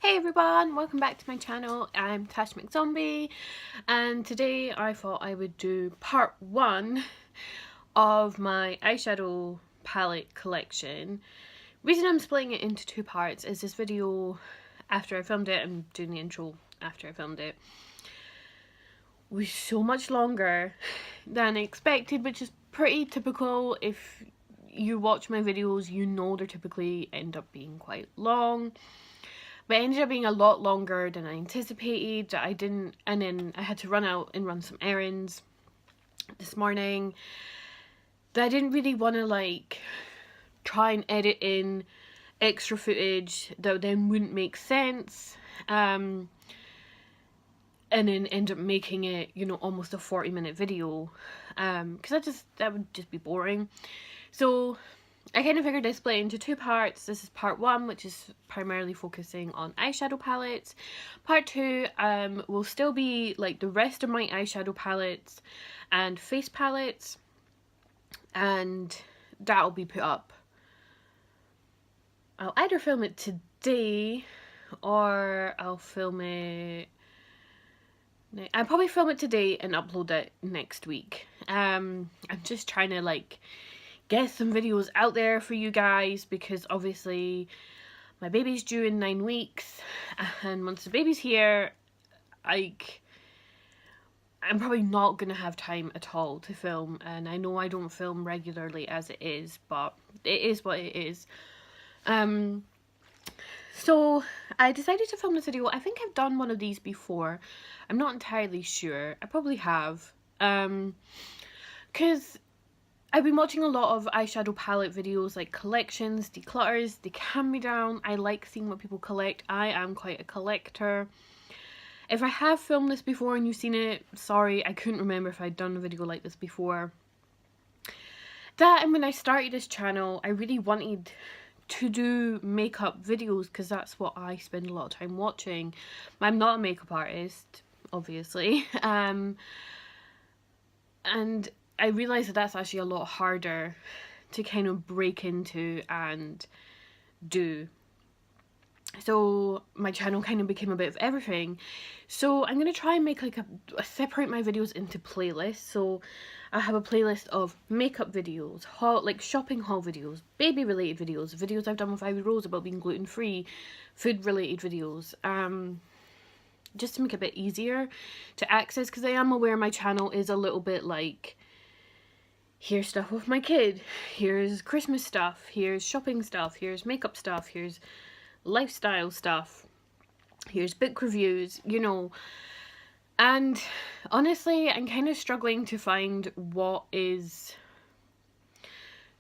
Hey everyone, welcome back to my channel. I'm Tash McZombie and today I thought I would do part 1 of my eyeshadow palette collection. Reason I'm splitting it into 2 parts is this video after I filmed it, I'm doing the intro after I filmed it, was so much longer than expected, which is pretty typical. If you watch my videos, you know they typically end up being quite long. But it ended up being a lot longer than I anticipated. And then I had to run out and run some errands this morning. That I didn't really want to try and edit in extra footage that then wouldn't make sense. And then end up making it, almost a 40-minute video. Because that would just be boring. So I kind of figured I'd split it into 2 parts. This is part 1, which is primarily focusing on eyeshadow palettes. Part 2 will still be like the rest of my eyeshadow palettes and face palettes, and that'll be put up. I'll either film it today or I'll film it... I'll probably film it today and upload it next week. I'm just trying to get some videos out there for you guys, because obviously my baby's due in 9 weeks, and once the baby's here, I'm probably not gonna have time at all to film. And I know I don't film regularly as it is, but it is what it is. So I decided to film this video. I think I've done one of these before. I'm not entirely sure. I probably have, because I've been watching a lot of eyeshadow palette videos, like collections, declutters. They calm me down. I like seeing what people collect. I am quite a collector. If I have filmed this before and you've seen it, sorry, I couldn't remember if I'd done a video like this before. That, and when I started this channel, I really wanted to do makeup videos because that's what I spend a lot of time watching. I'm not a makeup artist, obviously. And I realised that that's actually a lot harder to kind of break into and do. So my channel kind of became a bit of everything. So I'm going to try and make separate my videos into playlists. So I have a playlist of makeup videos, shopping haul videos, baby related videos, videos I've done with Ivy Rose about being gluten free, food related videos. Just to make it a bit easier to access, because I am aware my channel is a little bit here's stuff with my kid, here's Christmas stuff, here's shopping stuff, here's makeup stuff, here's lifestyle stuff, here's book reviews, and honestly I'm kind of struggling to find what is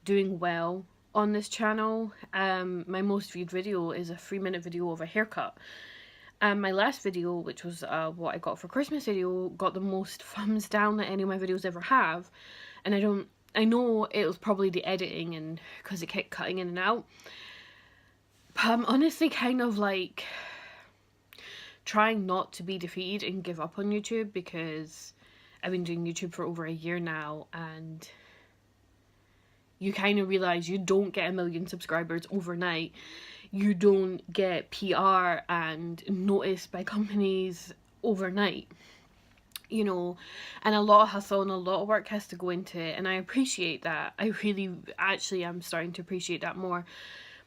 doing well on this channel. My most viewed video is a 3-minute video of a haircut, and my last video, which was what I got for Christmas video, got the most thumbs down that any of my videos ever have. And I know it was probably the editing, and because it kept cutting in and out. But I'm honestly kind of trying not to be defeated and give up on YouTube, because I've been doing YouTube for over a year now, and you kind of realise you don't get 1 million subscribers overnight. You don't get PR and noticed by companies overnight. And a lot of hustle and a lot of work has to go into it, and I appreciate that. I really actually am starting to appreciate that more,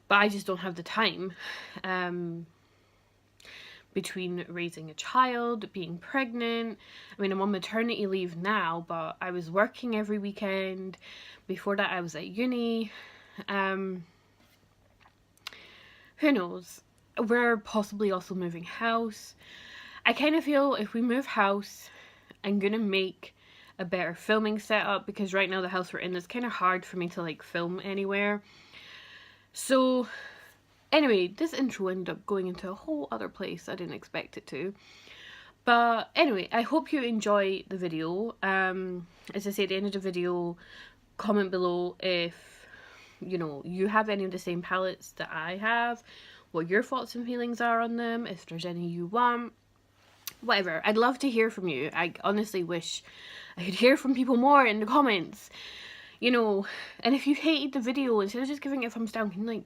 but I just don't have the time. Between raising a child, being pregnant, I'm on maternity leave now, but I was working every weekend. Before that I was at uni. Who knows? We're possibly also moving house. I kind of feel if we move house, I'm gonna make a better filming setup, because right now the house we're in is kind of hard for me to film anywhere. So anyway, this intro ended up going into a whole other place I didn't expect it to. But anyway, I hope you enjoy the video. As I say at the end of the video, comment below if you have any of the same palettes that I have, what your thoughts and feelings are on them, if there's any you want. Whatever, I'd love to hear from you. I honestly wish I could hear from people more in the comments. And if you hated the video, instead of just giving it a thumbs down, can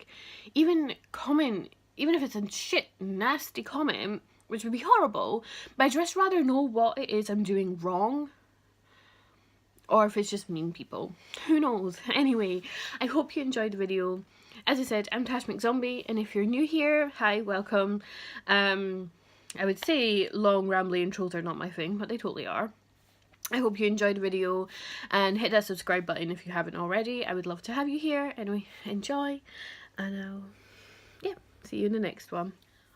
even comment even if it's a shit, nasty comment, which would be horrible, but I'd just rather know what it is I'm doing wrong. Or if it's just mean people. Who knows? Anyway, I hope you enjoyed the video. As I said, I'm Tash McZombie, and if you're new here, hi, welcome. I would say long, rambly intros are not my thing, but they totally are. I hope you enjoyed the video, and hit that subscribe button if you haven't already. I would love to have you here. Anyway, enjoy, and I'll, see you in the next one.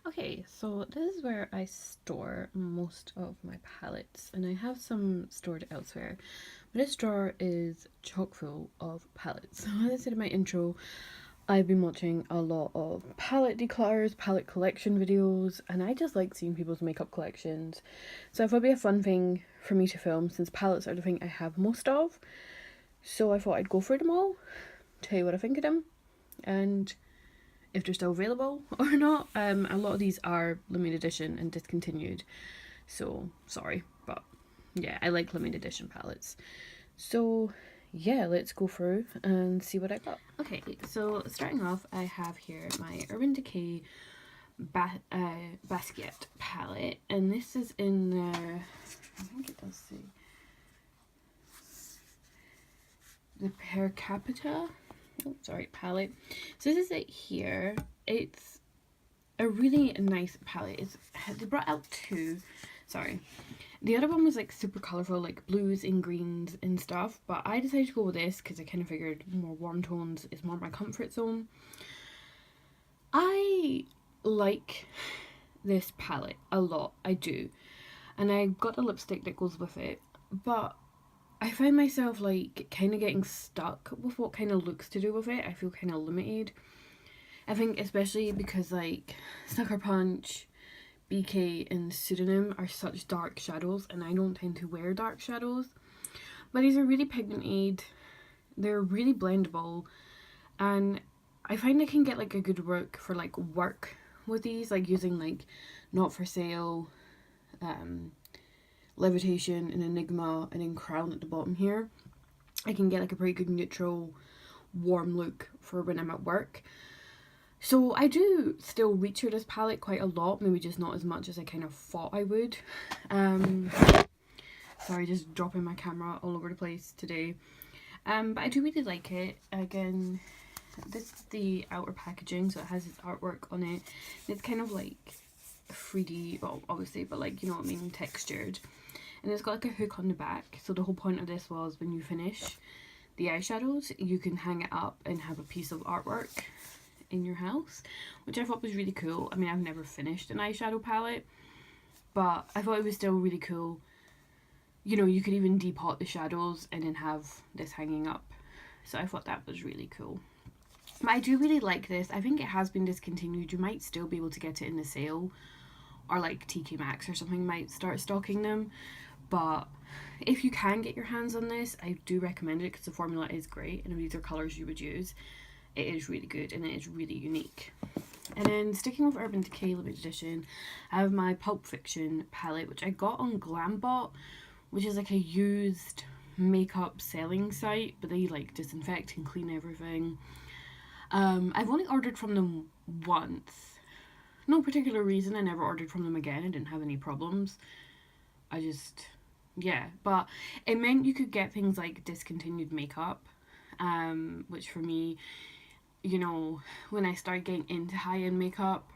Okay, so this is where I store most of my palettes, and I have some stored elsewhere. But this drawer is chock full of palettes. So as I said in my intro, I've been watching a lot of palette declutters, palette collection videos, and I just like seeing people's makeup collections. So I thought it'd be a fun thing for me to film, since palettes are the thing I have most of. So I thought I'd go through them all, tell you what I think of them, and if they're still available or not. A lot of these are limited edition and discontinued, so sorry, but yeah, I like limited edition palettes. So yeah, let's go through and see what I got. Okay, so starting off, I have here my Urban Decay Basquiat palette, and this is in their, I think it does say, the per capita, palette. So this is it here. It's a really nice palette. They brought out two. Sorry, the other one was like super colourful, like blues and greens and stuff, but I decided to go with this because I kind of figured more warm tones is more my comfort zone. I like this palette a lot, I do, and I got the lipstick that goes with it, but I find myself like kind of getting stuck with what kind of looks to do with it. I feel kind of limited. I think especially because like Sucker Punch, BK and Pseudonym are such dark shadows, and I don't tend to wear dark shadows. But these are really pigmented, they're really blendable, and I find I can get like a good work with these, like using like Not For Sale, Levitation and Enigma, and then Crown at the bottom here. I can get like a pretty good neutral, warm look for when I'm at work. So I do still reach for this palette quite a lot, maybe just not as much as I kind of thought I would. Sorry, just dropping my camera all over the place today. But I do really like it. Again, this is the outer packaging, so it has its artwork on it. It's kind of like 3D, well obviously, but like, you know what I mean, textured. And it's got like a hook on the back, so the whole point of this was when you finish the eyeshadows, you can hang it up and have a piece of artwork in your house, which I thought was really cool. I mean, I've never finished an eyeshadow palette, but I thought it was still really cool. You know, you could even depot the shadows and then have this hanging up, so I thought that was really cool. But I do really like this. I think it has been discontinued. You might still be able to get it in the sale, or like TK Maxx or something might start stocking them. But if you can get your hands on this, I do recommend it because the formula is great, and if these are colours you would use, it is really good and it is really unique. And then sticking with Urban Decay limited edition, I have my Pulp Fiction palette, which I got on Glambot, which is like a used makeup selling site, but they like disinfect and clean everything. I've only ordered from them once. No particular reason, I never ordered from them again. I didn't have any problems. I just, yeah, but it meant you could get things like discontinued makeup, which for me, you know, when I started getting into high-end makeup,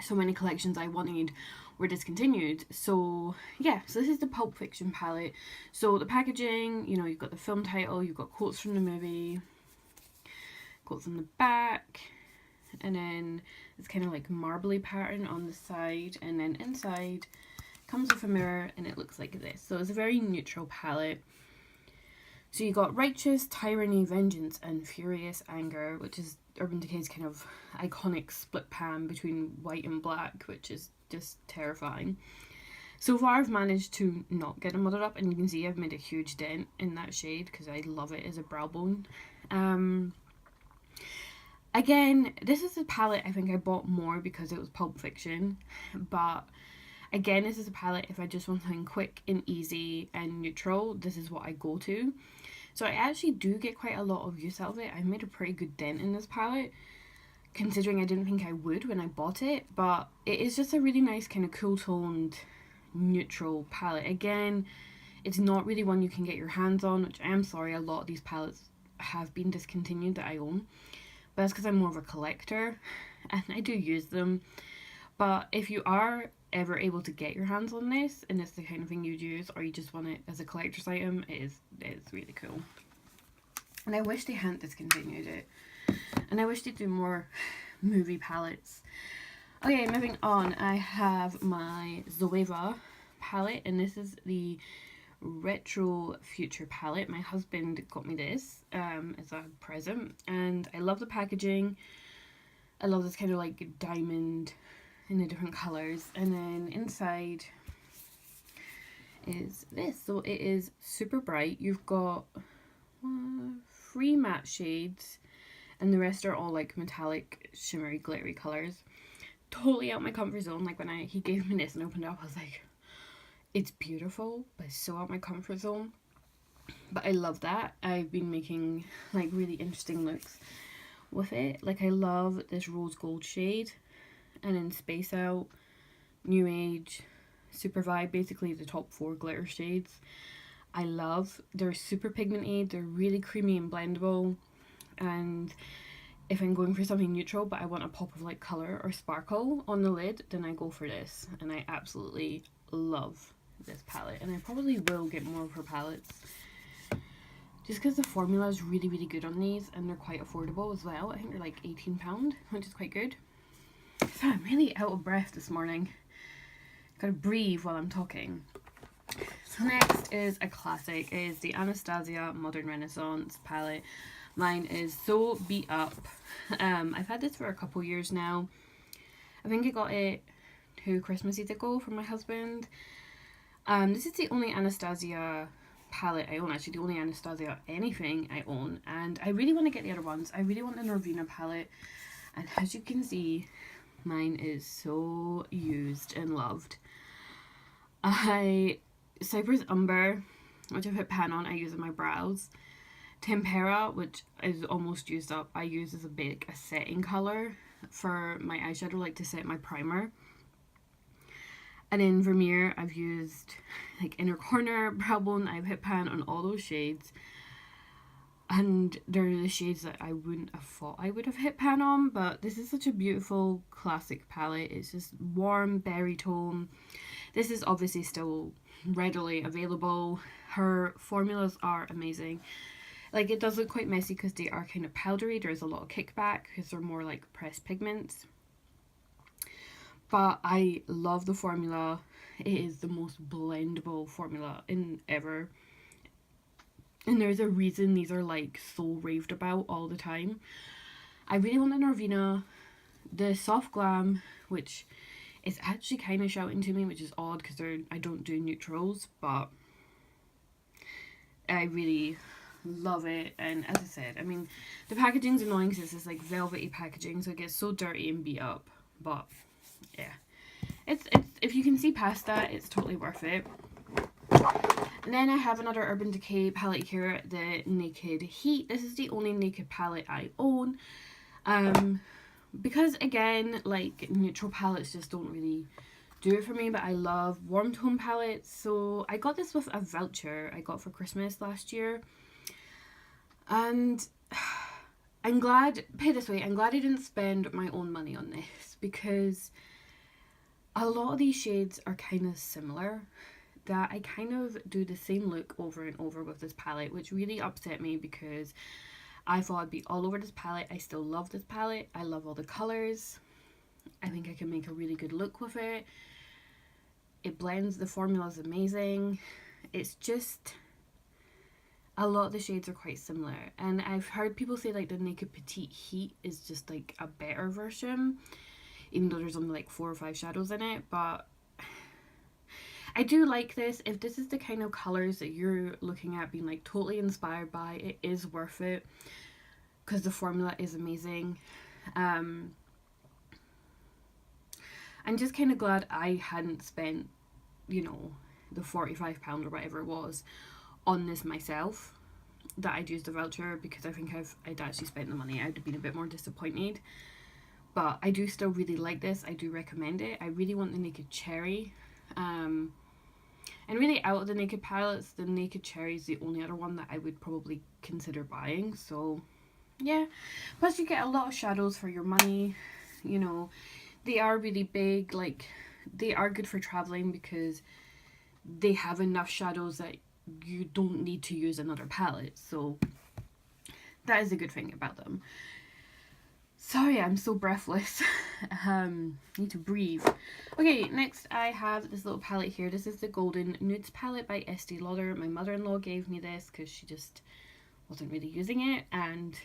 so many collections I wanted were discontinued. So yeah, so this is the Pulp Fiction palette. So the packaging, you know, you've got the film title, you've got quotes from the movie, quotes on the back, and then it's kind of like marbly pattern on the side, and then inside comes with a mirror and it looks like this. So it's a very neutral palette. So you got Righteous, Tyranny, Vengeance and Furious Anger, which is Urban Decay's kind of iconic split pan between white and black, which is just terrifying. So far I've managed to not get it muddled up, and you can see I've made a huge dent in that shade because I love it as a brow bone. Again, this is a palette I think I bought more because it was Pulp Fiction, but again, this is a palette if I just want something quick and easy and neutral, this is what I go to. So I actually do get quite a lot of use out of it. I've made a pretty good dent in this palette considering I didn't think I would when I bought it, but it is just a really nice kind of cool toned neutral palette. Again, it's not really one you can get your hands on, which I am sorry, a lot of these palettes have been discontinued that I own, but that's because I'm more of a collector and I do use them. But if you are ever able to get your hands on this and it's the kind of thing you'd use, or you just want it as a collector's item, it's really cool. And I wish they hadn't discontinued it. And I wish they'd do more movie palettes. Okay, moving on, I have my Zoella palette, and this is the Retro Future palette. My husband got me this as a present, and I love the packaging. I love this kind of like diamond in the different colours, and then inside is this. So it is super bright. You've got 3 matte shades, and the rest are all like metallic, shimmery, glittery colours. Totally out my comfort zone. Like when he gave me this and opened it up, I was like, it's beautiful, but it's so out my comfort zone. But I love that. I've been making like really interesting looks with it. Like I love this rose gold shade, and then Space Out, New Age, Super Vibe, basically the top 4 glitter shades. I love. They're super pigmented, they're really creamy and blendable, and if I'm going for something neutral but I want a pop of like colour or sparkle on the lid, then I go for this, and I absolutely love this palette, and I probably will get more of her palettes just because the formula is really good on these, and they're quite affordable as well. I think they're like £18, which is quite good. So I'm really out of breath this morning. Gotta breathe while I'm talking. So next is a classic. It is the Anastasia Modern Renaissance palette. Mine is so beat up. I've had this for a couple years now. I think I got it 2 Christmases ago from my husband. This is the only Anastasia palette I own, actually the only Anastasia anything I own, and I really want to get the other ones. I really want the Norvina palette, and as you can see, mine is so used and loved. Cypress Umber, which I've hit pan on, I use in my brows. Tempera, which is almost used up, I use as a setting colour for my eyeshadow, like to set my primer. And in Vermeer, I've used like Inner Corner, Brow Bone. I've hit pan on all those shades, and they're the shades that I wouldn't have thought I would have hit pan on, but this is such a beautiful classic palette. It's just warm berry tone. This is obviously still readily available. Her formulas are amazing. Like, it does look quite messy because they are kind of powdery. There's a lot of kickback because they're more like pressed pigments. But I love the formula. It is the most blendable formula ever. And there's a reason these are like so raved about all the time. I really want the Norvina. The Soft Glam, which is actually kind of shouting to me, which is odd because I don't do neutrals, but I really love it. And as I said, I mean, the packaging's annoying because it's this like velvety packaging, so it gets so dirty and beat up, but yeah, it's if you can see past that, it's totally worth it. And then I have another Urban Decay palette here, the Naked Heat. This is the only Naked palette I own, because again, like, neutral palettes just don't really do it for me, but I love warm tone palettes. So I got this with a voucher I got for Christmas last year, and I'm glad, put it this way, I'm glad I didn't spend my own money on this, because a lot of these shades are kind of similar, that I kind of do the same look over and over with this palette, which really upset me because I thought I'd be all over this palette. I still love this palette. I love all the colours. I think I can make a really good look with it. It blends, the formula is amazing. It's just, a lot of the shades are quite similar. And I've heard people say like the Naked Petite Heat is just like a better version, even though there's only like 4 or 5 shadows in it. But I do like this. If this is the kind of colours that you're looking at being like totally inspired by, it is worth it because the formula is amazing. I'm just kind of glad I hadn't spent, you know, the £45 or whatever it was on this myself, that I'd used the voucher, because I think I'd actually spent the money, I'd have been a bit more disappointed. but I do still really like this. I do recommend it. I really want the Naked Cherry. And really, out of the Naked palettes, the Naked Cherry is the only other one that I would probably consider buying. So yeah, plus you get a lot of shadows for your money. You know, they are really big. Like, they are good for traveling because they have enough shadows that you don't need to use another palette. So that is a good thing about them. Sorry, I'm so breathless. Need to breathe. Okay, next I have this little palette here. This is the Golden Nudes palette by Estee Lauder. My mother-in-law gave me this because she just wasn't really using it, and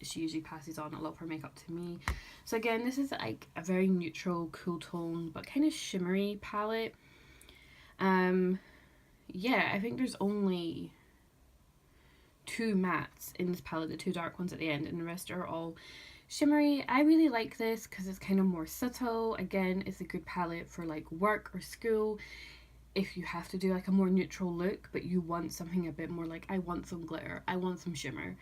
she usually passes on a lot of her makeup to me. So again, this is like a very neutral, cool tone, but kind of shimmery palette. Yeah, I think there's only 2 mattes in this palette, the 2 dark ones at the end, and the rest are all shimmery. I really like this because it's kind of more subtle. Again, it's a good palette for like work or school if you have to do like a more neutral look, but you want something a bit more like, I want some glitter, I want some shimmer.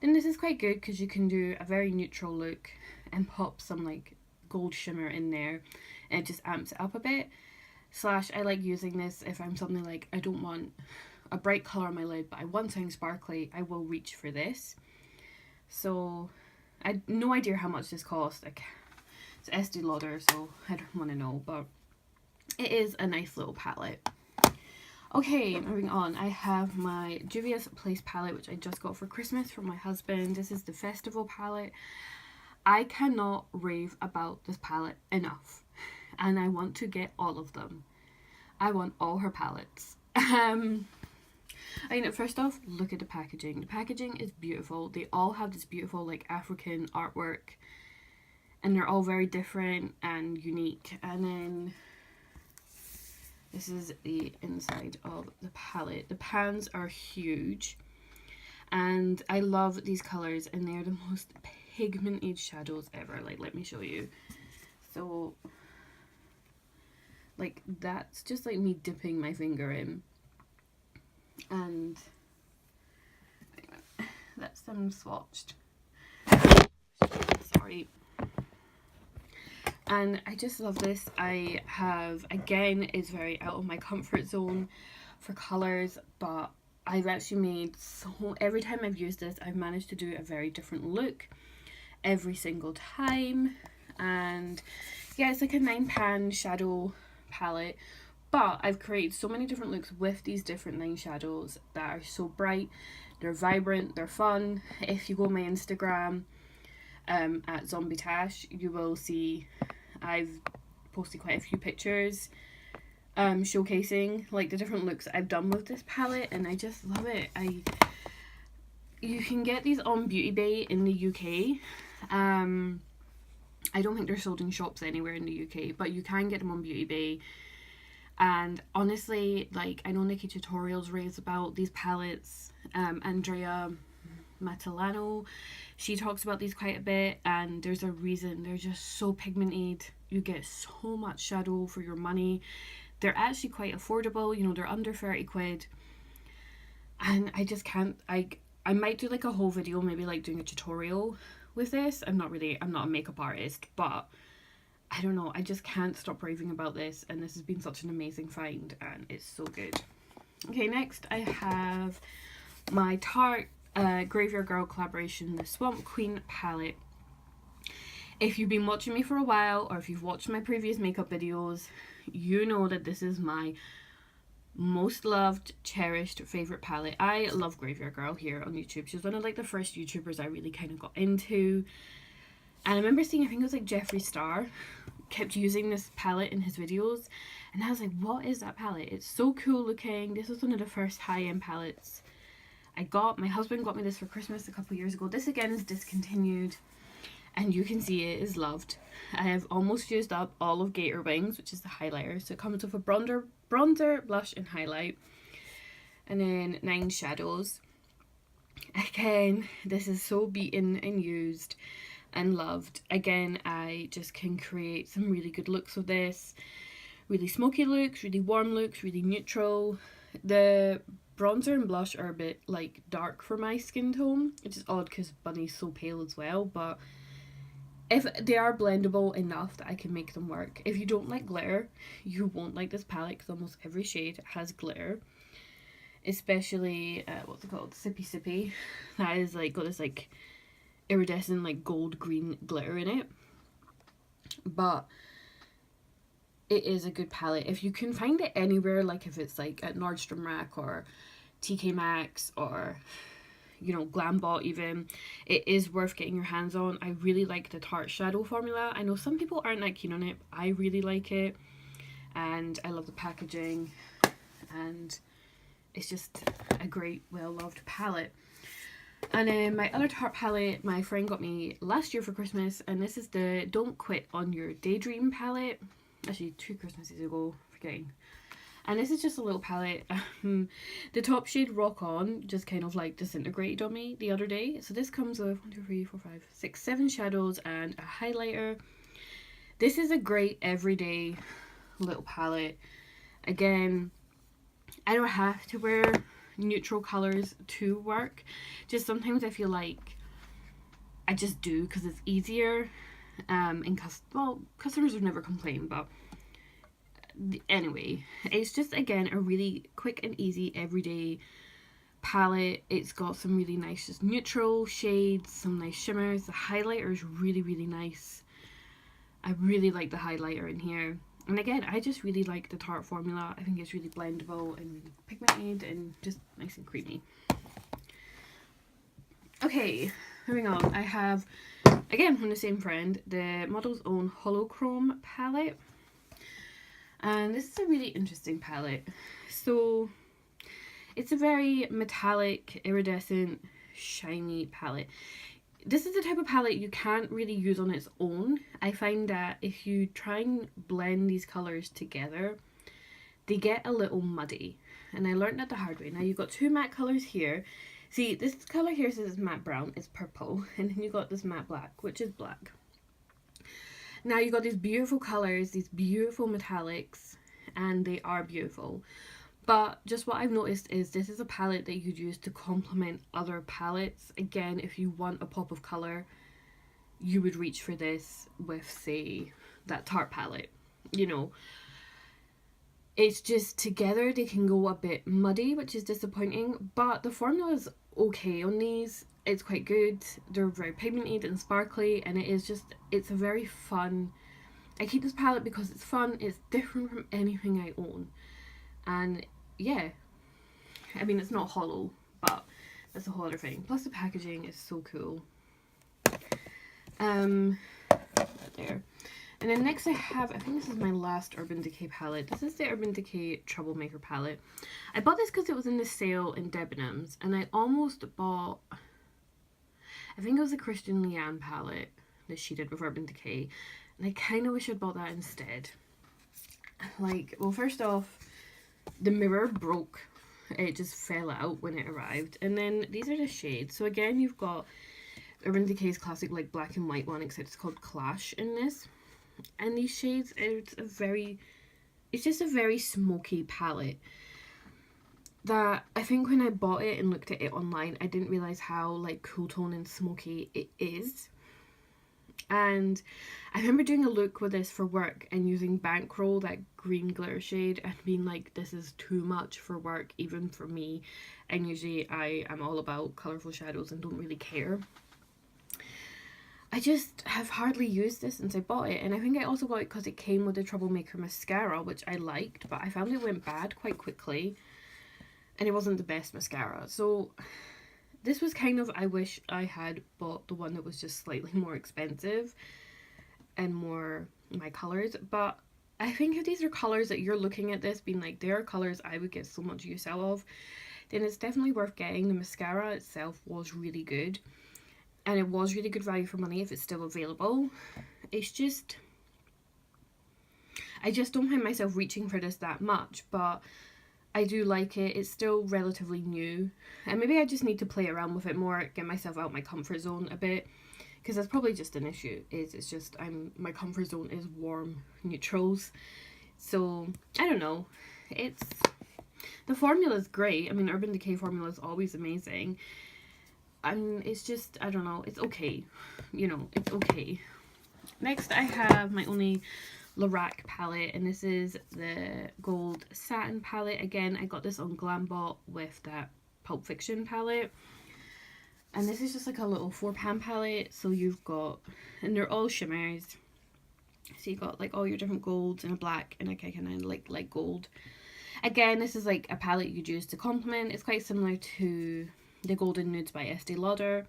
Then this is quite good because you can do a very neutral look and pop some like gold shimmer in there, and it just amps it up a bit. Slash, I like using this if I'm something like, I don't want a bright colour on my lid, but I want something sparkly, I will reach for this. So I had no idea how much this cost. Like, it's Estee Lauder, so I don't want to know, but it is a nice little palette. Okay, moving on. I have my Juvia's Place palette, which I just got for Christmas from my husband. This is the Festival palette. I cannot rave about this palette enough, and I want to get all of them. I want all her palettes. I mean, first off, look at the packaging. The packaging is beautiful. They all have this beautiful like African artwork, and they're all very different and unique. And then this is the inside of the palette. The pans are huge, and I love these colors, and they're the most pigmented shadows ever. Like, let me show you. So like, that's just like me dipping my finger in. And that's them swatched. Sorry. And I just love this. I have, again, it's very out of my comfort zone for colours, but I've actually made so, every time I've used this, I've managed to do a very different look every single time. And yeah, it's like a 9-pan shadow palette, but I've created so many different looks with these different 9 shadows that are so bright, they're vibrant, they're fun. If you go on my Instagram at Zombie Tash, you will see I've posted quite a few pictures showcasing like the different looks I've done with this palette, and I just love it. You can get these on Beauty Bay in the UK. I don't think they're sold in shops anywhere in the UK, but you can get them on Beauty Bay. And honestly, like, I know Nikki Tutorials raves about these palettes. Andrea Matalano, she talks about these quite a bit, and there's a reason. They're just so pigmented. You get so much shadow for your money. They're actually quite affordable. You know, they're under 30 quid. And I just can't, I might do like a whole video, maybe like doing a tutorial with this. I'm not a makeup artist, but I don't know, I just can't stop raving about this, and this has been such an amazing find, and it's so good. Okay, next I have my Tarte Graveyard Girl collaboration, the Swamp Queen palette. If you've been watching me for a while, or if you've watched my previous makeup videos, you know that this is my most loved, cherished, favourite palette. I love Graveyard Girl here on YouTube. She was one of like the first YouTubers I really kind of got into. And I remember seeing, I think it was like Jeffree Star kept using this palette in his videos, and I was like, what is that palette? It's so cool looking. This was one of the first high-end palettes I got. My husband got me this for Christmas a couple years ago. This again is discontinued, and you can see it is loved. I have almost used up all of Gator Wings, which is the highlighter. So it comes with a bronzer, blush, and highlight, and then 9 shadows. Again, this is so beaten and used and loved. Again, I just can create some really good looks with this. Really smoky looks, really warm looks, really neutral. The bronzer and blush are a bit like dark for my skin tone, which is odd because Bunny's so pale as well, but if they are blendable enough that I can make them work. If you don't like glitter, you won't like this palette because almost every shade has glitter. Especially, what's it called? Sippy Sippy. That is like got this like iridescent like gold green glitter in it. But it is a good palette. If you can find it anywhere, like if it's like at Nordstrom Rack or TK Maxx or, you know, Glambot even, it is worth getting your hands on. I really like the Tarte shadow formula. I know some people aren't that keen on it, but I really like it. And I love the packaging. And it's just a great, well-loved palette. And then my other Tarte palette, my friend got me last year for Christmas. And this is the Don't Quit on Your Daydream palette. Actually, 2 Christmases ago, forgetting. And this is just a little palette. The top shade Rock On just kind of like disintegrated on me the other day. So this comes with 1, 2, 3, 4, 5, 6, 7 shadows and a highlighter. This is a great everyday little palette. Again, I don't have to wear neutral colours to work. Just sometimes I feel like I just do because it's easier. And customers would never complain, but anyway, it's just again a really quick and easy everyday palette. It's got some really nice just neutral shades, some nice shimmers. The highlighter is really, really nice. I really like the highlighter in here. And again, I just really like the Tarte formula. I think it's really blendable and really pigmented and just nice and creamy. Okay, moving on. I have, again from the same friend, the Model's Own Holochrome palette. And this is a really interesting palette. So it's a very metallic, iridescent, shiny palette. This is the type of palette you can't really use on its own. I find that if you try and blend these colours together, they get a little muddy. And I learned that the hard way. Now you've got 2 matte colours here. See, this colour here says it's matte brown, it's purple. And then you've got this matte black, which is black. Now you've got these beautiful colours, these beautiful metallics, and they are beautiful. But just what I've noticed is this is a palette that you could use to complement other palettes. Again, if you want a pop of colour, you would reach for this with, say, that Tarte palette. You know, it's just together they can go a bit muddy, which is disappointing. But the formula is okay on these. It's quite good. They're very pigmented and sparkly, and it's a very fun. I keep this palette because it's fun. It's different from anything I own. And yeah, I mean, it's not hollow, but that's a whole other thing. Plus the packaging is so cool. There. And then next I have, I think this is my last Urban Decay palette. This is the Urban Decay Troublemaker palette. I bought this because it was in the sale in Debenhams, and I almost bought, I think it was a Christian Leanne palette that she did with Urban Decay, and I kind of wish I'd bought that instead. Like, well, first off, the mirror broke. It just fell out when it arrived. And then these are the shades. So again, you've got Urban Decay's classic like black and white one, except it's called Clash in this. And these shades, it's just a very smoky palette that I think when I bought it and looked at it online, I didn't realise how like cool tone and smoky it is. And I remember doing a look with this for work and using Bankroll, that green glitter shade, and being like, this is too much for work, even for me. And usually I am all about colourful shadows and don't really care. I just have hardly used this since I bought it, and I think I also got it because it came with the Troublemaker mascara, which I liked, but I found it went bad quite quickly, and it wasn't the best mascara. So this was kind of, I wish I had bought the one that was just slightly more expensive and more my colours. But I think if these are colours that you're looking at this being like, there are colours I would get so much use out of, then it's definitely worth getting. The mascara itself was really good, and it was really good value for money if it's still available. It's just, I just don't find myself reaching for this that much, but I do like it. It's still relatively new, and maybe I just need to play around with it more, get myself out my comfort zone a bit, because that's probably just an issue. It's just my comfort zone is warm neutrals. So I don't know. The formula is great. I mean, Urban Decay formula is always amazing. It's just, I don't know. It's okay. You know, it's okay. Next I have my only Lorac palette, and this is the gold satin palette. Again, I got this on Glambot with that Pulp Fiction palette. And this is just like a little £4 palette. So you've got, and they're all shimmers. So you've got like all your different golds and a black and a kind of like light gold. Again, this is like a palette you'd use to complement. It's quite similar to the Golden Nudes by Estee Lauder.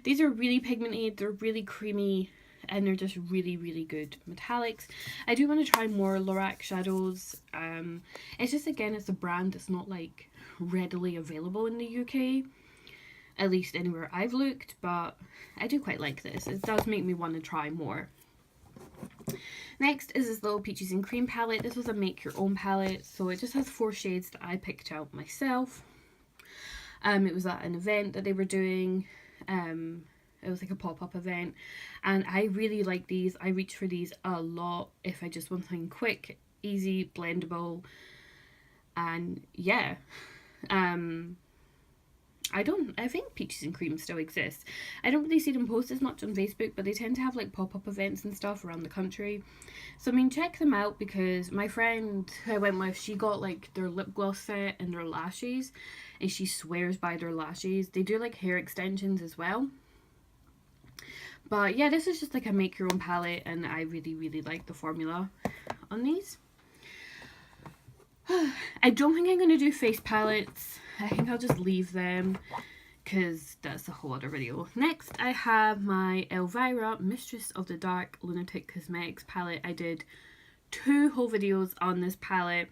These are really pigmented, they're really creamy, and they're just really, really good metallics. I do want to try more Lorac shadows. It's just, again, it's a brand that's not like readily available in the UK, at least anywhere I've looked, but I do quite like this. It does make me want to try more. Next is this little Peaches and Cream palette. This was a make your own palette, so it just has 4 shades that I picked out myself. It was at an event that they were doing. It was like a pop-up event, and I really like these. I reach for these a lot if I just want something quick, easy, blendable, and yeah. I think Peaches and Cream still exists. I don't really see them post as much on Facebook, but they tend to have like pop-up events and stuff around the country. So I mean, check them out, because my friend who I went with, she got like their lip gloss set and their lashes, and she swears by their lashes. They do like hair extensions as well. But yeah, this is just like a make your own palette, and I really, really like the formula on these. I don't think I'm going to do face palettes. I think I'll just leave them, because that's a whole other video. Next, I have my Elvira Mistress of the Dark Lunatic Cosmetics palette. I did 2 whole videos on this palette.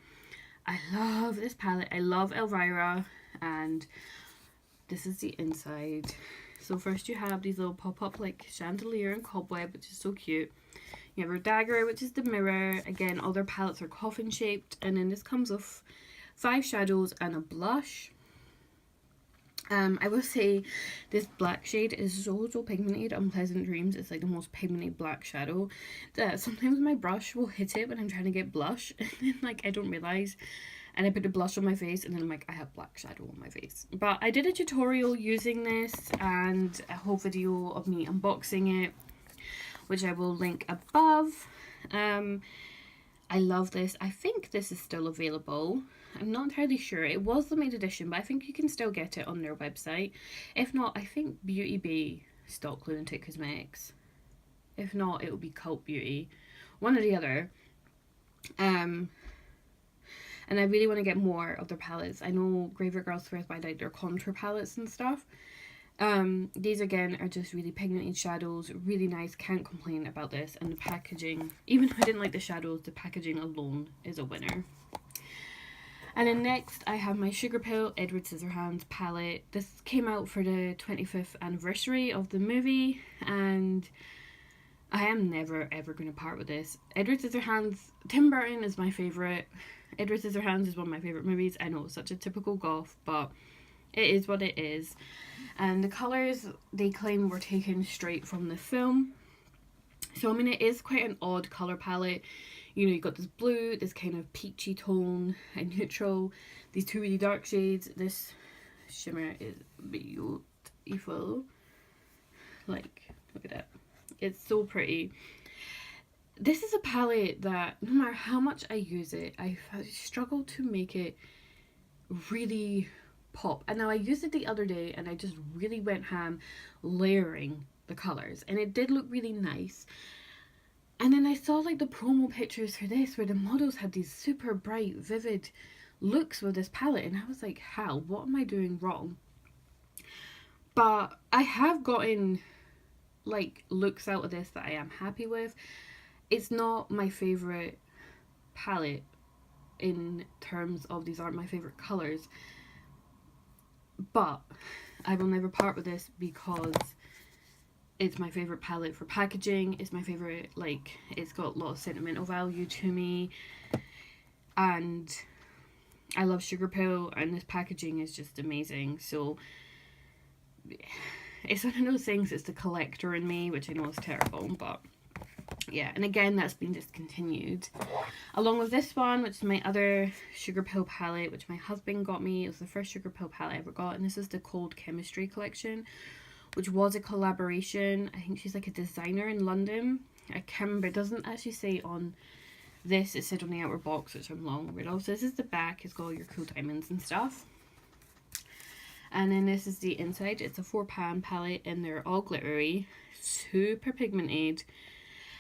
I love this palette. I love Elvira, and this is the inside. So first you have these little pop-up like chandelier and cobweb, which is so cute. You have your dagger, which is the mirror. Again, all their palettes are coffin shaped, and then this comes with 5 shadows and a blush. I will say this black shade is so pigmented. Unpleasant Dreams, it's like the most pigmented black shadow that sometimes my brush will hit it when I'm trying to get blush, and then like I don't realise, and I put the blush on my face, and then I'm like, I have black shadow on my face. But I did a tutorial using this and a whole video of me unboxing it, which I will link above. I love this. I think this is still available. I'm not entirely sure. It was limited edition, but I think you can still get it on their website. If not, I think Beauty Bay stock Lunatic Cosmetics. If not, it will be Cult Beauty. One or the other. And I really want to get more of their palettes. I know Graveyard Girl swears by like their contour palettes and stuff. These again are just really pigmented shadows, really nice, can't complain about this, and the packaging, even if I didn't like the shadows, the packaging alone is a winner. And then next I have my Sugarpill Edward Scissorhands palette. This came out for the 25th anniversary of the movie, and I am never ever going to part with this. Edward Scissorhands, Tim Burton is my favourite. Edward Scissorhands is one of my favourite movies. I know it's such a typical goth, but it is what it is. And the colours they claim were taken straight from the film. So I mean, it is quite an odd colour palette. You know, you've got this blue, this kind of peachy tone, and neutral, these 2 really dark shades. This shimmer is beautiful. Like, look at that. It's so pretty. This is a palette that no matter how much I use it, I struggle to make it really pop. And now I used it the other day, and I just really went ham layering the colours, and it did look really nice. And then I saw like the promo pictures for this, where the models had these super bright, vivid looks with this palette, and I was like, how? What am I doing wrong? But I have gotten like looks out of this that I am happy with. It's not my favourite palette in terms of these aren't my favourite colours, but I will never part with this because it's my favourite palette for packaging. It's my favourite, like, it's got a lot of sentimental value to me, and I love Sugarpill, and this packaging is just amazing. So it's one of those things, it's the collector in me, which I know is terrible, but yeah. And again, that's been discontinued along with this one, which is my other Sugarpill palette, which my husband got me. It was the first Sugarpill palette I ever got, and this is the Cold Chemistry collection, which was a collaboration. I think she's like a designer in London, I can't remember, it doesn't actually say on this, it said on the outer box, which I'm long rid of. So this is the back, it's got all your cool diamonds and stuff. And then this is the inside. It's a 4-pan palette and they're all glittery, super pigmented.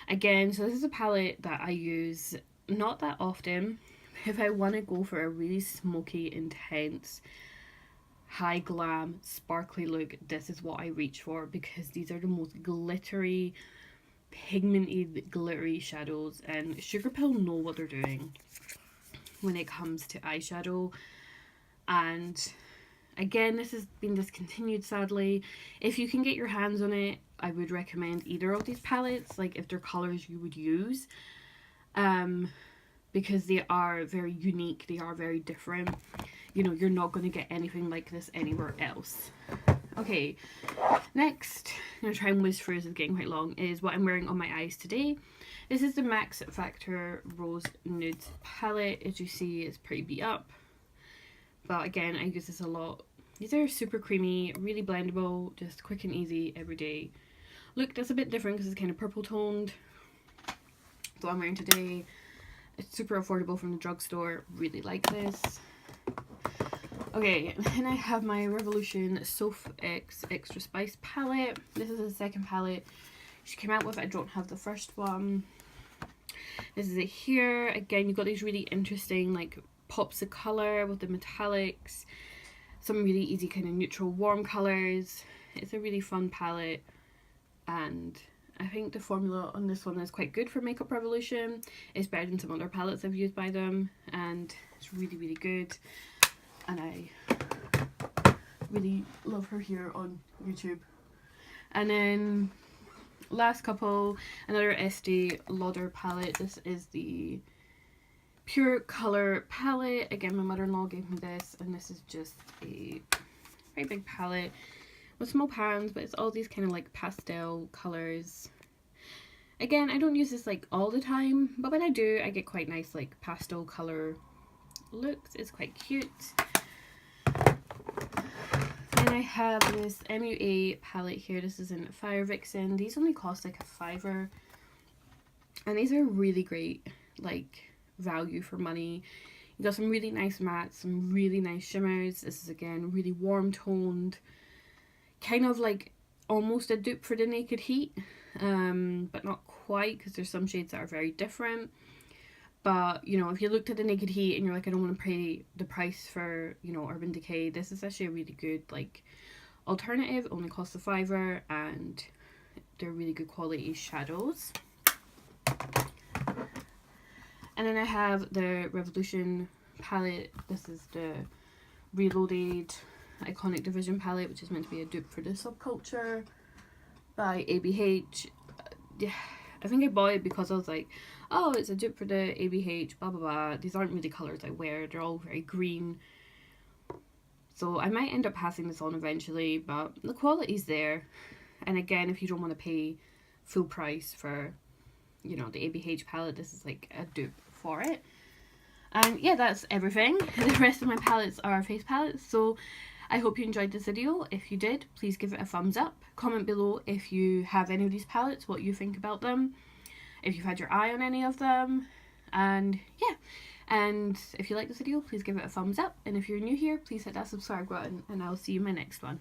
Again, so this is a palette that I use not that often. If I want to go for a really smoky, intense, high glam, sparkly look, this is what I reach for, because these are the most glittery, pigmented, glittery shadows, and Sugarpill know what they're doing when it comes to eyeshadow. And again, this has been discontinued, sadly. If you can get your hands on it, I would recommend either of these palettes, like if they're colours you would use, because they are very unique, they are very different. You know, you're not going to get anything like this anywhere else. Okay, next, I'm going to try and whiz through, this is getting quite long, is what I'm wearing on my eyes today. This is the Max Factor Rose Nudes palette. As you see, it's pretty beat up, but again, I use this a lot. These are super creamy, really blendable, just quick and easy everyday look. That's a bit different because it's kind of purple toned. So I'm wearing today. It's super affordable from the drugstore. Really like this. Okay, then I have my Revolution SophX Extra Spice palette. This is the second palette she came out with. I don't have the first one. This is it here. Again, you've got these really interesting like pops of colour with the metallics. Some really easy kind of neutral warm colours. It's a really fun palette, and I think the formula on this one is quite good for Makeup Revolution. It's better than some other palettes I've used by them, and it's really, really good. And I really love her here on YouTube. And then last couple, another Estee Lauder palette. This is the Pure Colour palette. Again, my mother-in-law gave me this, and this is just a very big palette with small pans, but it's all these kind of like pastel colours. Again, I don't use this like all the time, but when I do, I get quite nice like pastel colour looks. It's quite cute. Then I have this MUA palette here. This is in Fire Vixen. These only cost like a $5, and these are really great, like value for money. You got some really nice mattes, some really nice shimmers. This is again really warm toned, kind of like almost a dupe for the Naked Heat, but not quite, because there's some shades that are very different. But you know, if you looked at the Naked Heat and you're like, I don't want to pay the price for, you know, Urban Decay, this is actually a really good like alternative. It only costs a $5, and they're really good quality shadows. And then I have the Revolution palette. This is the Reloaded Iconic Devision palette, which is meant to be a dupe for the Subculture by ABH. Yeah, I think I bought it because I was like, oh, it's a dupe for the ABH, blah blah blah. These aren't really colours I wear, they're all very green. So I might end up passing this on eventually, but the quality's there. And again, if you don't want to pay full price for, you know, the ABH palette, this is like a dupe for it. And yeah, that's everything. The rest of my palettes are face palettes. So I hope you enjoyed this video. If you did, please give it a thumbs up. Comment below if you have any of these palettes, what you think about them, if you've had your eye on any of them. And yeah, and if you like this video, please give it a thumbs up. And if you're new here, please hit that subscribe button, and I'll see you in my next one.